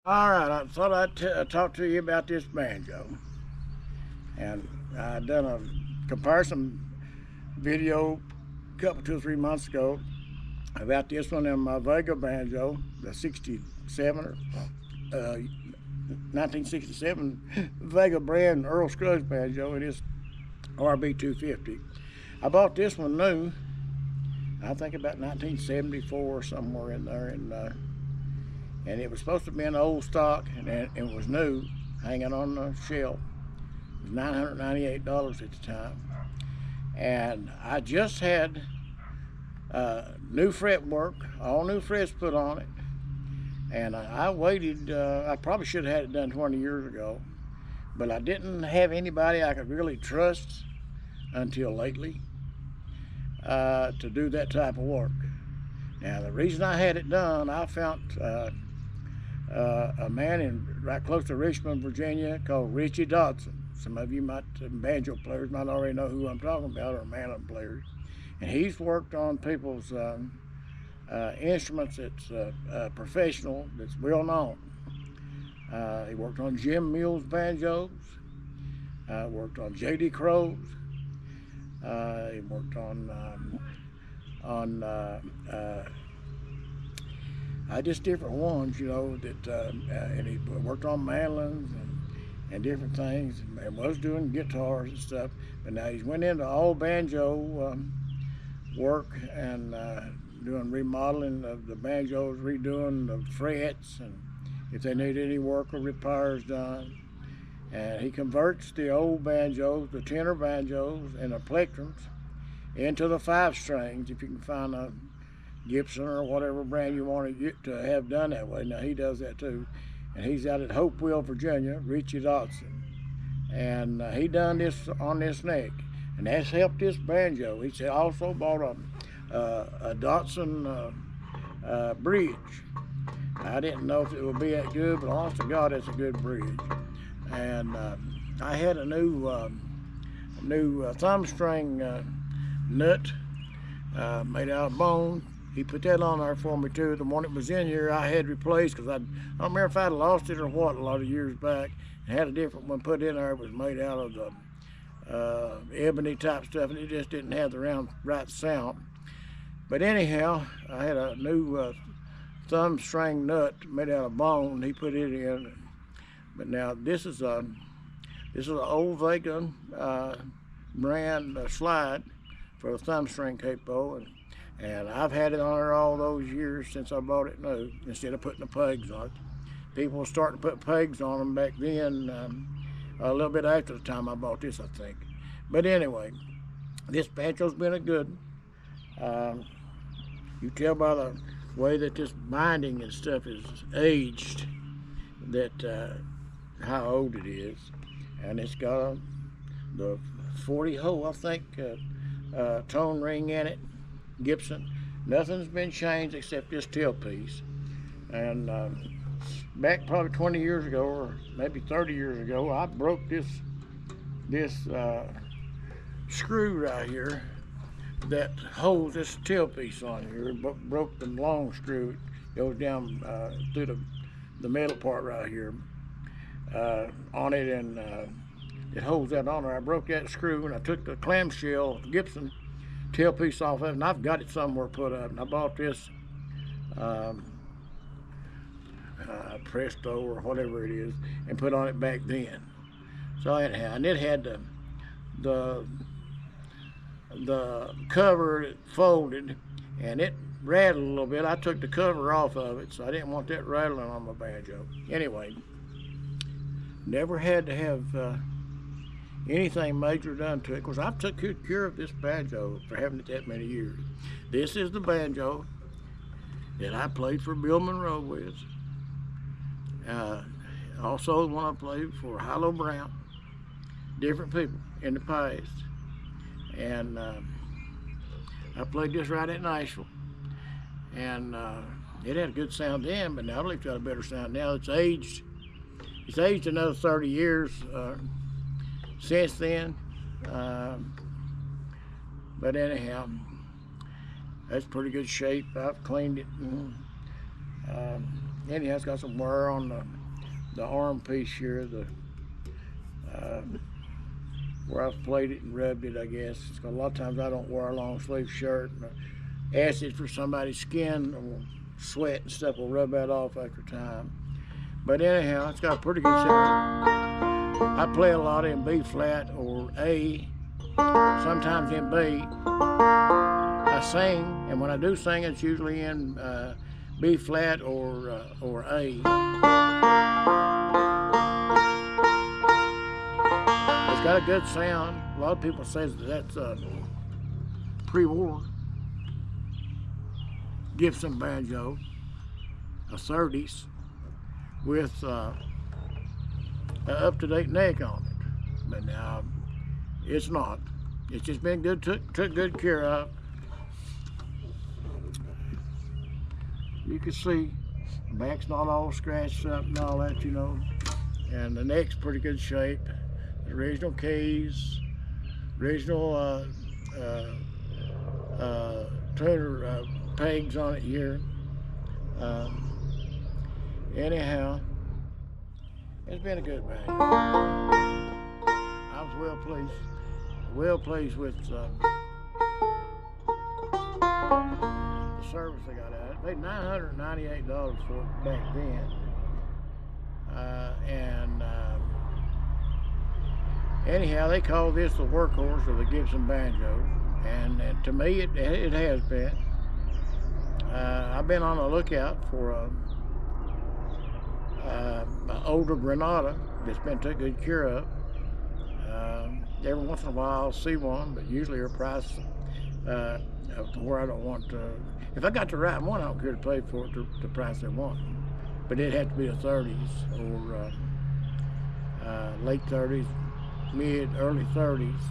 All right, I thought I'd talk to you about this banjo. And I done a comparison video a couple, 2 or 3 months ago about this one and my Vega banjo, the 67 or 1967 Vega brand Earl Scruggs banjo. It is RB250. I bought this one new, I think about 1974 somewhere in there, and it was supposed to be an old stock, and it was new, hanging on the shelf. It was $998 at the time, and I just had new fretwork, all new frets put on it, and I waited. I probably should have had it done 20 years ago, but I didn't have anybody I could really trust until lately to do that type of work. Now, the reason I had it done, I found a man right close to Richmond, Virginia, called Richie Dodson. Some of you banjo players might already know who I'm talking about, or mandolin players. And he's worked on people's instruments that's professional, that's well known. He worked on Jim Mills banjos, worked on J.D. Crow's, he worked on just different ones, and he worked on mandolins and different things, and was doing guitars and stuff. But now he's went into all banjo work and doing remodeling of the banjos, redoing the frets, and if they need any work or repairs done. And he converts the old banjos, the tenor banjos and the plectrums, into the 5 strings, if you can find a Gibson or whatever brand you want to have done that way. Now he does that too, and he's out at Hopewell, Virginia, Richie Dodson, and he done this on this neck, and that's helped this banjo. He also bought a Dodson bridge. I didn't know if it would be that good, but honest to God, it's a good bridge. And I had a new thumb string nut made out of bone. He put that on there for me too. The one that was in here I had replaced, because I don't remember if I'd lost it or what a lot of years back. I had a different one put in there. It was made out of the ebony type stuff, and it just didn't have the right sound. But anyhow, I had a new thumb string nut made out of bone. He put it in. But now this is an old Vega brand slide for the thumb string capo, and I've had it on there all those years since I bought it new, instead of putting the pegs on it. People were starting to put pegs on them back then, a little bit after the time I bought this, I think. But anyway, this banjo's been a good. You tell by the way that this binding and stuff is aged that how old it is. And it's got the 40 hole, I think, tone ring in it, Gibson. Nothing's been changed except this tailpiece. And back probably 20 years ago, or maybe 30 years ago, I broke this screw right here that holds this tailpiece on here. Broke the long screw. It goes down through the middle part right here on it, and it holds that on there. I broke that screw, and I took the clamshell Gibson tailpiece off of it, and I've got it somewhere put up. And I bought this Presto or whatever it is, and put on it back then. So anyhow, and it had the cover folded, and it rattled a little bit. I took the cover off of it, so I didn't want that rattling on my banjo. Anyway, never had to have anything major done to it, because I've took good care of this banjo for having it that many years. This is the banjo that I played for Bill Monroe with. Also the one I played for Hilo Brown, different people in the past. And I played this right at Nashville, and it had a good sound then, but now I believe it's got a better sound now. It's aged another 30 years since then. But anyhow, that's pretty good shape. I've cleaned it. anyhow, it's got some wear on the arm piece here, where I've played it and rubbed it, I guess. Because a lot of times I don't wear a long sleeve shirt, and acid for somebody's skin or sweat and stuff will rub that off after time. But anyhow, it's got a pretty good sound. I play a lot in B flat or A, sometimes in B. I sing, and when I do sing, it's usually in B flat or A. It's got a good sound. A lot of people say that's pre-war Gibson Banjo, a 30s, with an up-to-date neck on it. But now, it's not. It's just been took good care of. You can see the back's not all scratched up and all that, you know, and the neck's pretty good shape. The original keys, original tuner pegs on it here. Anyhow, it's been a good band. I was well pleased with the service I got out of it. I paid $998 for it back then. Anyhow, they call this the workhorse of the Gibson Banjo, and to me it has been. I've been on the lookout for an older Granada that's been took good care of. Every once in a while I'll see one, but usually they're priced to where I don't want to. If I got the right one, I don't care to pay for it the price they want. But it'd have to be the 30s or late 30s, early 30s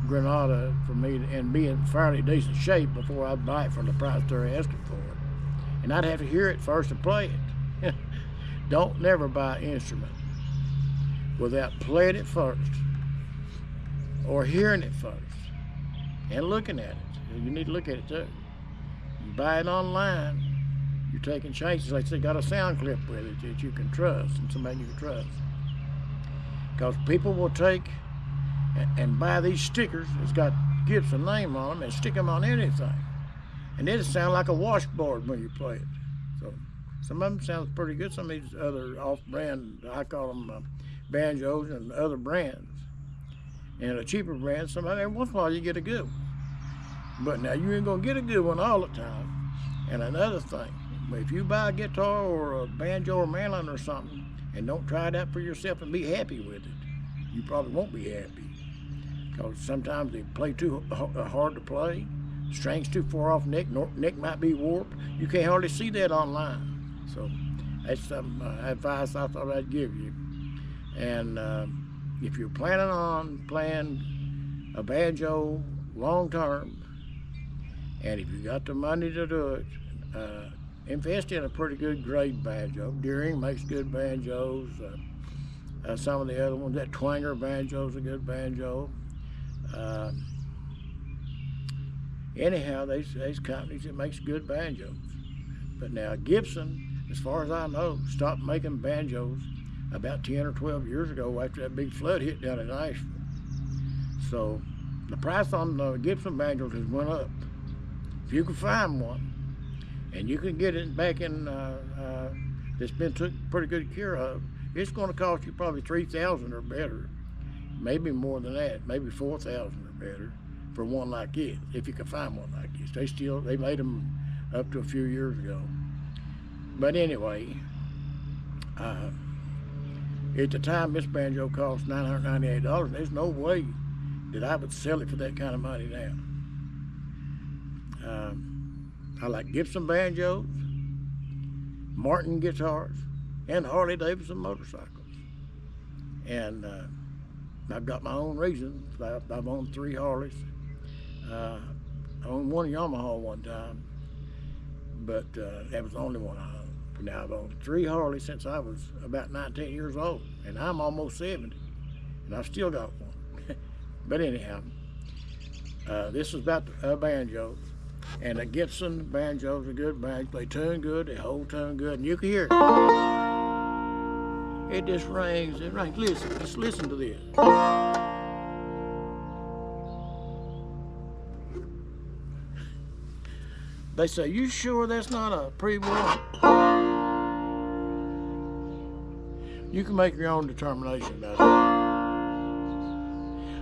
Granada for me, and be in fairly decent shape before I'd buy it for the price they're asking for it. And I'd have to hear it first to play it. Don't never buy an instrument without playing it first, or hearing it first, and looking at it. You need to look at it too. You buy it online, you're taking chances. Like they got a sound clip with it that you can trust, and somebody you can trust. Because people will take and buy these stickers that's got Gibson name on them and stick them on anything, and it'll sound like a washboard when you play it. So some of them sounds pretty good. Some of these other off-brand, I call them banjos, and other brands, and a cheaper brand, every once in a while you get a good one. But now you ain't gonna get a good one all the time. And another thing, if you buy a guitar or a banjo or mandolin or something and don't try it out for yourself and be happy with it, you probably won't be happy. Because sometimes they play too hard to play, strings too far off neck might be warped. You can't hardly see that online. So that's some advice I thought I'd give you. And if you're planning on playing a banjo long term, and if you got the money to do it, invest in a pretty good grade banjo. Deering makes good banjos. Some of the other ones, that Twanger banjo's a good banjo. Anyhow, there's companies that makes good banjos. But now Gibson, as far as I know, stopped making banjos about 10 or 12 years ago after that big flood hit down in Nashville. So the price on the Gibson banjos has went up. If you can find one, and you can get it back in that's been took pretty good care of, it's going to cost you probably $3,000 or better, maybe more than that, maybe $4,000 or better for one like it, if you can find one like this. They made them up to a few years ago. But anyway, at the time this banjo cost $998, there's no way that I would sell it for that kind of money now. I like Gibson banjos, Martin guitars, and Harley Davidson motorcycles. And I've got my own reasons. I've owned 3 Harleys. I owned one Yamaha one time, but that was the only one I owned. Now I've owned 3 Harleys since I was about 19 years old, and I'm almost 70, and I've still got one. But anyhow, this is about banjos. And a Gibson Banjo is a good banjo. They tune good, they hold tune good, and you can hear it. It just rings, it rings. Listen, just listen to this. They say, you sure that's not a pre-war? You can make your own determination about it.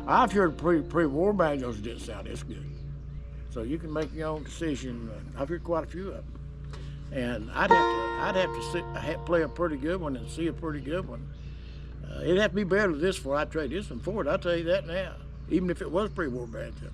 I've heard pre-war banjos didn't sound this good. So you can make your own decision. I've heard quite a few of them. And I'd have to play a pretty good one and see a pretty good one. It'd have to be better than this before I trade this one for it. I'll tell you that now, even if it was pre-war banjo.